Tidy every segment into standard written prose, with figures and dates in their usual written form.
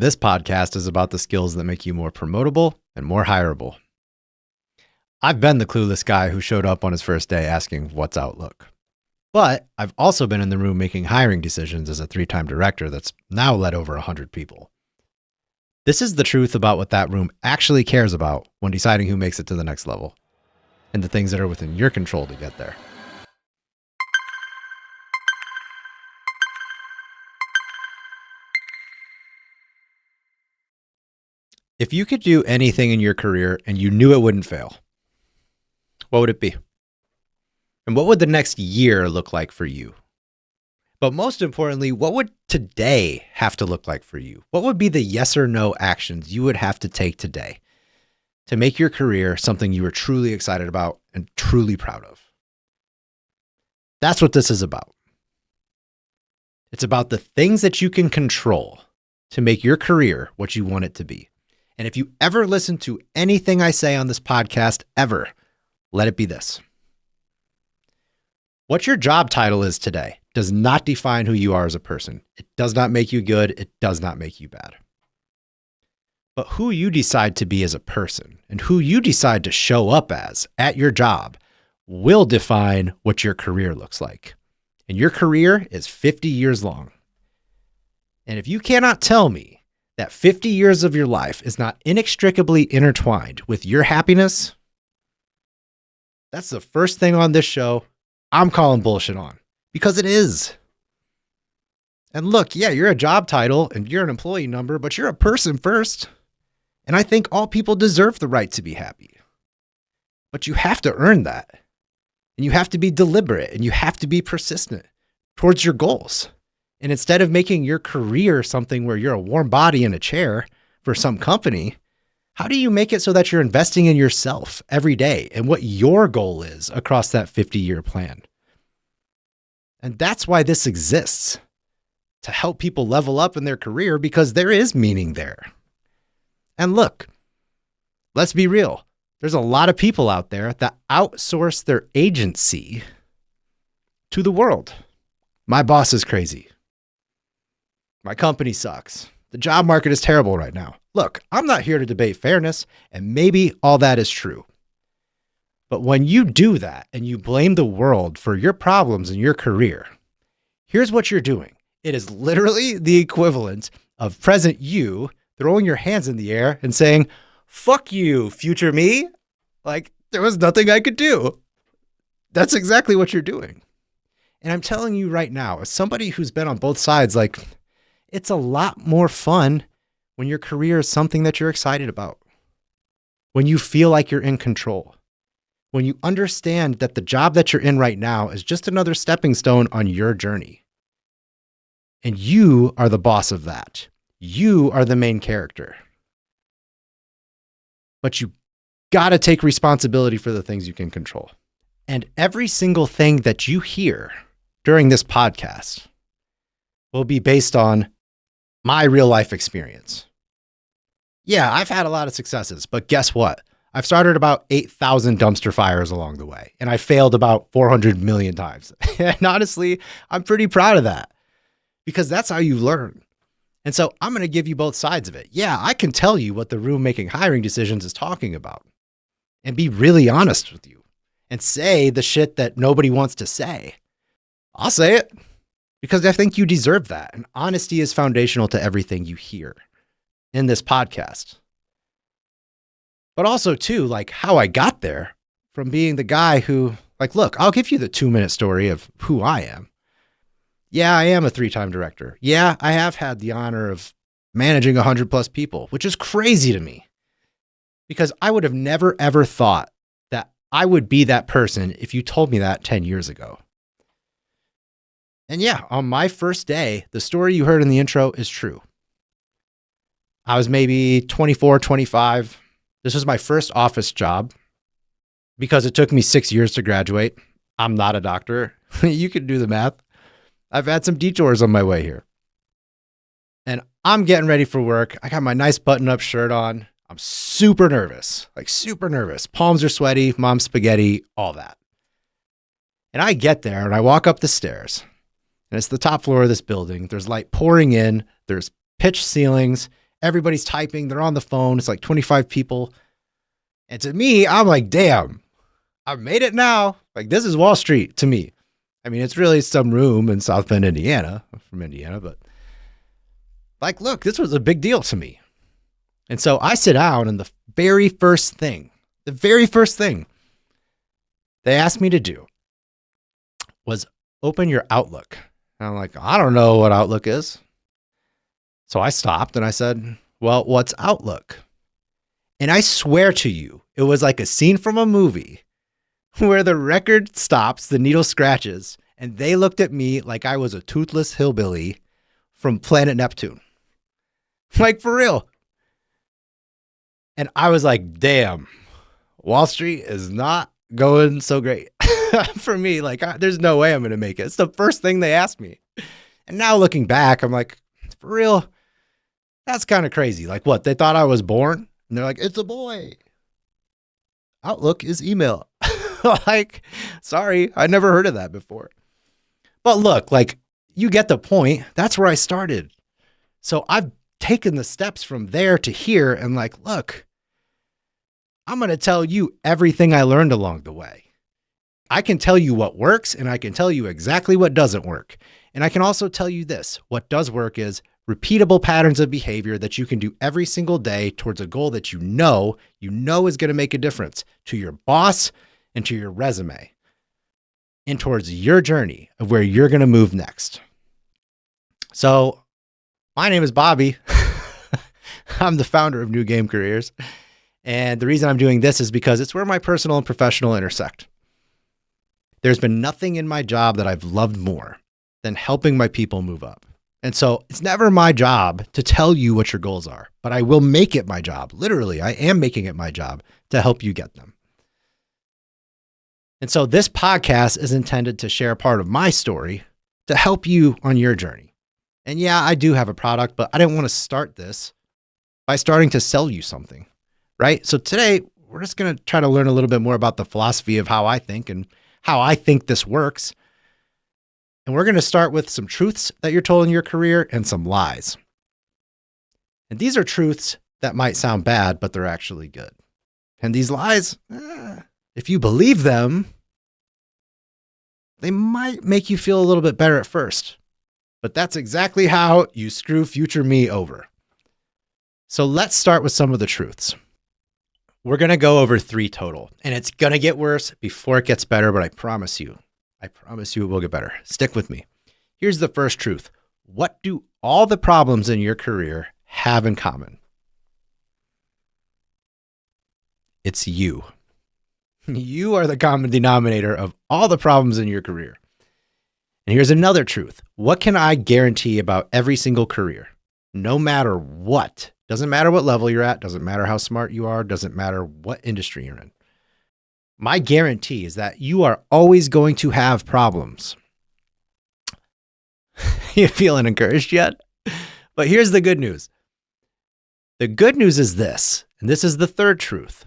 This podcast is about the skills that make you more promotable and more hirable. I've been the clueless guy who showed up on his first day asking, "What's Outlook?" But I've also been in the room making hiring decisions as a 3-time director that's now led over 100 people. This is the truth about what that room actually cares about when deciding who makes it to the next level and the things that are within your control to get there. If you could do anything in your career and you knew it wouldn't fail, what would it be? And what would the next year look like for you? But most importantly, what would today have to look like for you? What would be the yes or no actions you would have to take today to make your career something you are truly excited about and truly proud of? That's what this is about. It's about the things that you can control to make your career what you want it to be. And if you ever listen to anything I say on this podcast ever, let it be this. What your job title is today does not define who you are as a person. It does not make you good. It does not make you bad. But who you decide to be as a person and who you decide to show up as at your job will define what your career looks like. And your career is 50 years long. And if you cannot tell me that 50 years of your life is not inextricably intertwined with your happiness, that's the first thing on this show I'm calling bullshit on, because it is. And look, yeah, you're a job title and you're an employee number, but you're a person first. And I think all people deserve the right to be happy. But you have to earn that. And you have to be deliberate and you have to be persistent towards your goals. And instead of making your career something where you're a warm body in a chair for some company, how do you make it so that you're investing in yourself every day and what your goal is across that 50-year plan? And that's why this exists, to help people level up in their career, because there is meaning there. And look, let's be real. There's a lot of people out there that outsource their agency to the world. My boss is crazy. My company sucks. The job market is terrible right now. Look, I'm not here to debate fairness, and maybe all that is true. But when you do that and you blame the world for your problems in your career, here's what you're doing. It is literally the equivalent of present you throwing your hands in the air and saying, "Fuck you, future me." Like there was nothing I could do. That's exactly what you're doing. And I'm telling you right now, as somebody who's been on both sides, like, it's a lot more fun when your career is something that you're excited about, when you feel like you're in control, when you understand that the job that you're in right now is just another stepping stone on your journey. And you are the boss of that. You are the main character. But you got to take responsibility for the things you can control. And every single thing that you hear during this podcast will be based on my real life experience. Yeah, I've had a lot of successes, but guess what? I've started about 8,000 dumpster fires along the way, and I failed about 400 million times. And honestly, I'm pretty proud of that because that's how you learn. And so I'm going to give you both sides of it. Yeah, I can tell you what the room making hiring decisions is talking about and be really honest with you and say the shit that nobody wants to say. I'll say it. Because I think you deserve that. And honesty is foundational to everything you hear in this podcast. But also, too, like how I got there from being the guy who, like, look, I'll give you the 2-minute story of who I am. Yeah, I am a 3-time director. Yeah, I have had the honor of managing 100 plus people, which is crazy to me. Because I would have never, ever thought that I would be that person if you told me that 10 years ago. And yeah, on my first day, the story you heard in the intro is true. I was maybe 24, 25. This was my first office job because it took me 6 years to graduate. I'm not a doctor. You can do the math. I've had some detours on my way here. And I'm getting ready for work. I got my nice button-up shirt on. I'm super nervous, like super nervous. Palms are sweaty, mom's spaghetti, all that. And I get there and I walk up the stairs. And it's the top floor of this building. There's light pouring in. There's pitch ceilings. Everybody's typing. They're on the phone. It's like 25 people. And to me, I'm like, damn, I've made it now. Like, this is Wall Street to me. I mean, it's really some room in South Bend, Indiana. I'm from Indiana, but like, look, this was a big deal to me. And so I sit down, and the very first thing they asked me to do was open your Outlook. And I'm like, I don't know what Outlook is. So I stopped and I said, well, what's Outlook? And I swear to you, it was like a scene from a movie where the record stops, the needle scratches, and they looked at me like I was a toothless hillbilly from planet Neptune. Like, for real. And I was like, damn, Wall Street is not going so great for me. Like, there's no way I'm going to make it. It's the first thing they asked me. And now looking back, I'm like, for real, that's kind of crazy. Like, what? They thought I was born? And they're like, it's a boy. Outlook is email. Like, sorry, I never heard of that before. But look, like, you get the point. That's where I started. So I've taken the steps from there to here and like, look, I'm going to tell you everything I learned along the way. I can tell you what works, and I can tell you exactly what doesn't work. And I can also tell you this. What does work is repeatable patterns of behavior that you can do every single day towards a goal that you know is going to make a difference to your boss and to your resume and towards your journey of where you're going to move next. So my name is Bobby. I'm the founder of New Game Careers. And the reason I'm doing this is because it's where my personal and professional intersect. There's been nothing in my job that I've loved more than helping my people move up. And so it's never my job to tell you what your goals are, but I will make it my job. Literally, I am making it my job to help you get them. And so this podcast is intended to share part of my story to help you on your journey. And yeah, I do have a product, but I didn't want to start this by starting to sell you something, right? So today, we're just going to try to learn a little bit more about the philosophy of how I think and how I think this works. And we're going to start with some truths that you're told in your career and some lies. And these are truths that might sound bad, but they're actually good. And these lies, if you believe them, they might make you feel a little bit better at first. But that's exactly how you screw future me over. So let's start with some of the truths. We're going to go over 3 total, and it's going to get worse before it gets better, but I promise you it will get better. Stick with me. Here's the first truth. What do all the problems in your career have in common? It's you. You are the common denominator of all the problems in your career. And here's another truth. What can I guarantee about every single career? No matter what. Doesn't matter what level you're at. Doesn't matter how smart you are. Doesn't matter what industry you're in. My guarantee is that you are always going to have problems. You feeling encouraged yet? But here's the good news. The good news is this, and this is the third truth.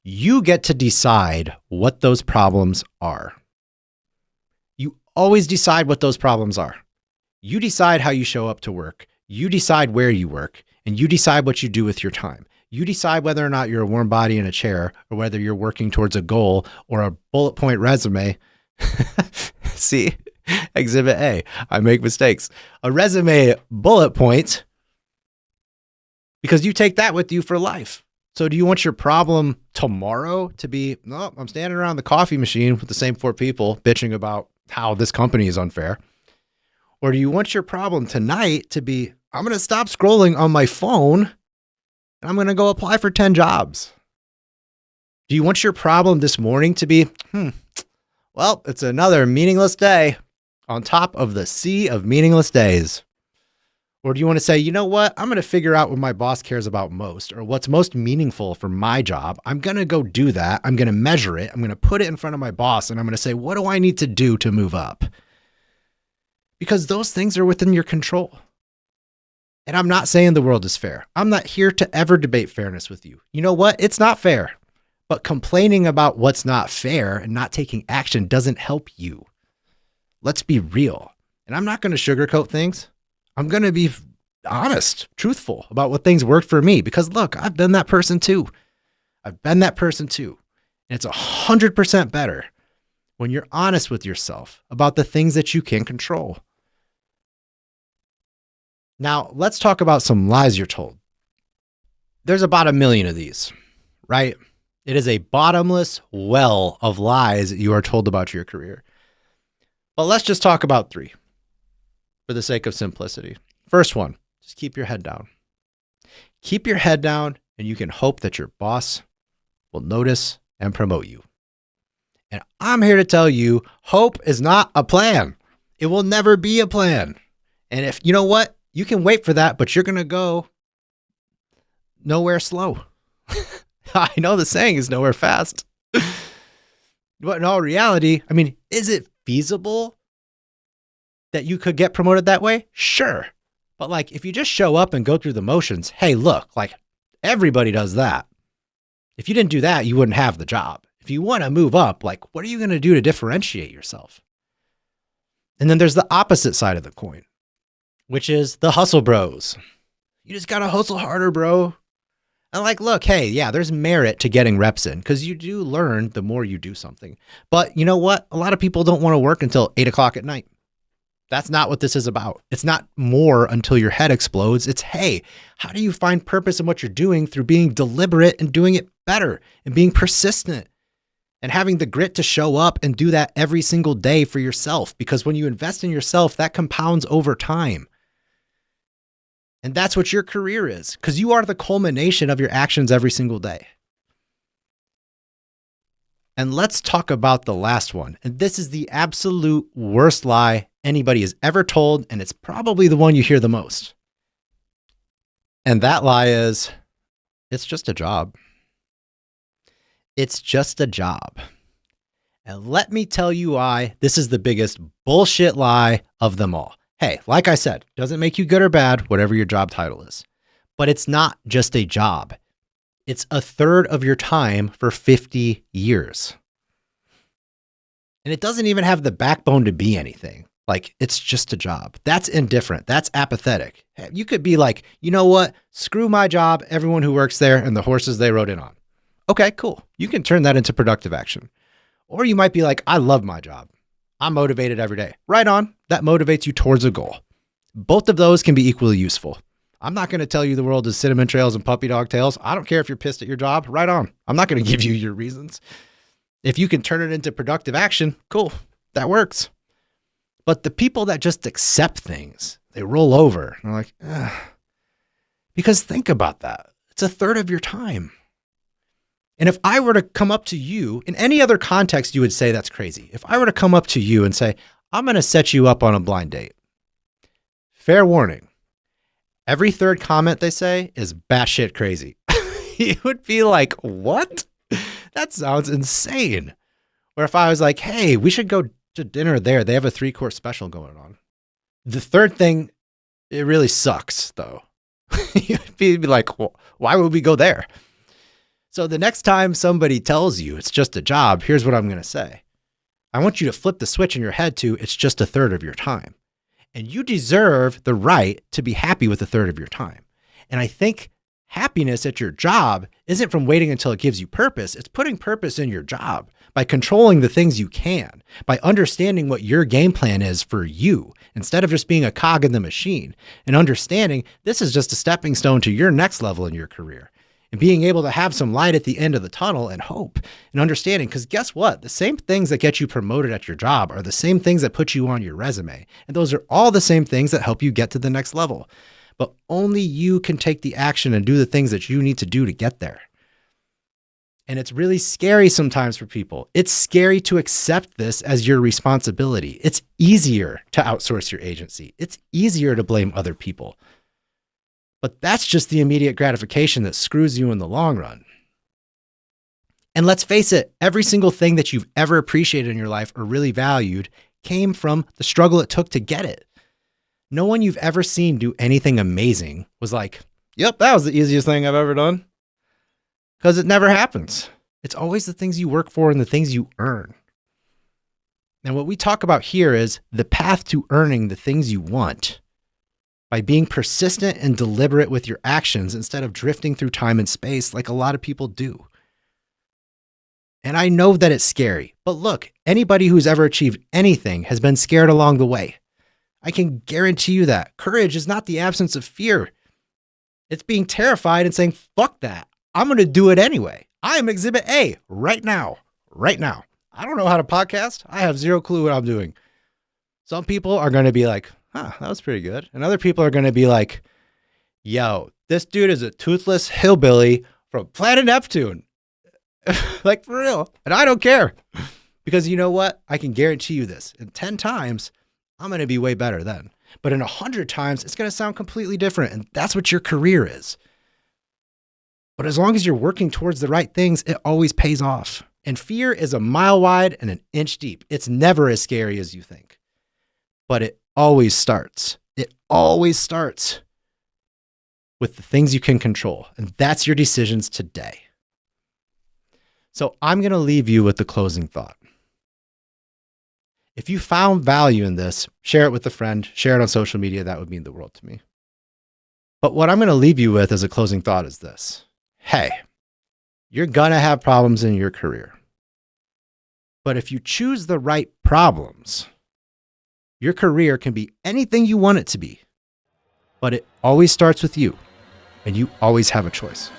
You get to decide what those problems are. You always decide what those problems are. You decide how you show up to work. You decide where you work, and you decide what you do with your time. You decide whether or not you're a warm body in a chair or whether you're working towards a goal or a bullet point resume. See, Exhibit A, I make mistakes. A resume bullet point, because you take that with you for life. So do you want your problem tomorrow to be, no, I'm standing around the coffee machine with the same 4 people bitching about how this company is unfair? Or do you want your problem tonight to be, I'm going to stop scrolling on my phone and I'm going to go apply for 10 jobs? Do you want your problem this morning to be, well, it's another meaningless day on top of the sea of meaningless days? Or do you want to say, you know what? I'm going to figure out what my boss cares about most or what's most meaningful for my job. I'm going to go do that. I'm going to measure it. I'm going to put it in front of my boss and I'm going to say, what do I need to do to move up? Because those things are within your control. And I'm not saying the world is fair. I'm not here to ever debate fairness with you. You know what? It's not fair. But complaining about what's not fair and not taking action doesn't help you. Let's be real. And I'm not going to sugarcoat things. I'm going to be honest, truthful about what things worked for me. Because look, I've been that person too. And it's 100% better when you're honest with yourself about the things that you can control. Now, let's talk about some lies you're told. There's about 1 million of these, right? It is a bottomless well of lies that you are told about your career. But let's just talk about 3 for the sake of simplicity. First one, just keep your head down. Keep your head down, and you can hope that your boss will notice and promote you. And I'm here to tell you, hope is not a plan. It will never be a plan. And if you know what, you can wait for that, but you're going to go nowhere slow. I know the saying is nowhere fast. But in all reality, I mean, is it feasible that you could get promoted that way? Sure. But like, if you just show up and go through the motions, hey, look, like everybody does that. If you didn't do that, you wouldn't have the job. If you want to move up, like, what are you going to do to differentiate yourself? And then there's the opposite side of the coin, which is the hustle bros. You just got to hustle harder, bro. And like, look, hey, yeah, there's merit to getting reps in because you do learn the more you do something. But you know what? A lot of people don't want to work until 8 o'clock at night. That's not what this is about. It's not more until your head explodes. It's, hey, how do you find purpose in what you're doing through being deliberate and doing it better and being persistent and having the grit to show up and do that every single day for yourself? Because when you invest in yourself, that compounds over time. And that's what your career is, because you are the culmination of your actions every single day. And let's talk about the last one. And this is the absolute worst lie anybody has ever told, and it's probably the one you hear the most. And that lie is, it's just a job. It's just a job. And let me tell you why this is the biggest bullshit lie of them all. Hey, like I said, doesn't make you good or bad, whatever your job title is. But it's not just a job. It's 1/3 of your time for 50 years. And it doesn't even have the backbone to be anything. Like, it's just a job. That's indifferent. That's apathetic. You could be like, you know what? Screw my job, everyone who works there, and the horses they rode in on. Okay, cool. You can turn that into productive action. Or you might be like, I love my job. I'm motivated every day. Right on. That motivates you towards a goal. Both of those can be equally useful. I'm not going to tell you the world is cinnamon trails and puppy dog tails. I don't care if you're pissed at your job. Right on. I'm not going to give you your reasons. If you can turn it into productive action, cool. That works. But the people that just accept things, they roll over. They're like, ugh. Because think about that. It's 1/3 of your time. And if I were to come up to you, in any other context, you would say that's crazy. If I were to come up to you and say, I'm going to set you up on a blind date. Fair warning. Every third comment they say is batshit crazy. You would be like, what? That sounds insane. Or if I was like, hey, we should go to dinner there. They have a 3-course special going on. The third thing, it really sucks, though. You'd be like, well, why would we go there? So the next time somebody tells you it's just a job, here's what I'm going to say. I want you to flip the switch in your head to it's just 1/3 of your time. And you deserve the right to be happy with 1/3 of your time. And I think happiness at your job isn't from waiting until it gives you purpose. It's putting purpose in your job by controlling the things you can, by understanding what your game plan is for you, instead of just being a cog in the machine, and understanding this is just a stepping stone to your next level in your career. And being able to have some light at the end of the tunnel and hope and understanding. Because guess what? The same things that get you promoted at your job are the same things that put you on your resume. And those are all the same things that help you get to the next level. But only you can take the action and do the things that you need to do to get there. And it's really scary sometimes for people. It's scary to accept this as your responsibility. It's easier to outsource your agency. It's easier to blame other people. But that's just the immediate gratification that screws you in the long run. And let's face it, every single thing that you've ever appreciated in your life or really valued came from the struggle it took to get it. No one you've ever seen do anything amazing was like, yep, that was the easiest thing I've ever done. Because it never happens. It's always the things you work for and the things you earn. And what we talk about here is the path to earning the things you want by being persistent and deliberate with your actions instead of drifting through time and space like a lot of people do. And I know that it's scary, but look, anybody who's ever achieved anything has been scared along the way. I can guarantee you that. Courage is not the absence of fear. It's being terrified and saying, fuck that. I'm going to do it anyway. I am Exhibit A right now. Right now. I don't know how to podcast. I have zero clue what I'm doing. Some people are going to be like, that was pretty good. And other people are going to be like, yo, this dude is a toothless hillbilly from planet Neptune. Like, for real. And I don't care. Because you know what? I can guarantee you this. In 10 times, I'm going to be way better then. But in 100 times, it's going to sound completely different. And that's what your career is. But as long as you're working towards the right things, it always pays off. And fear is a mile wide and an inch deep. It's never as scary as you think. But it always starts. It always starts with the things you can control. And that's your decisions today. So I'm going to leave you with the closing thought. If you found value in this, share it with a friend, share it on social media. That would mean the world to me. But what I'm going to leave you with as a closing thought is this. Hey, you're going to have problems in your career. But if you choose the right problems, your career can be anything you want it to be. But it always starts with you, and you always have a choice.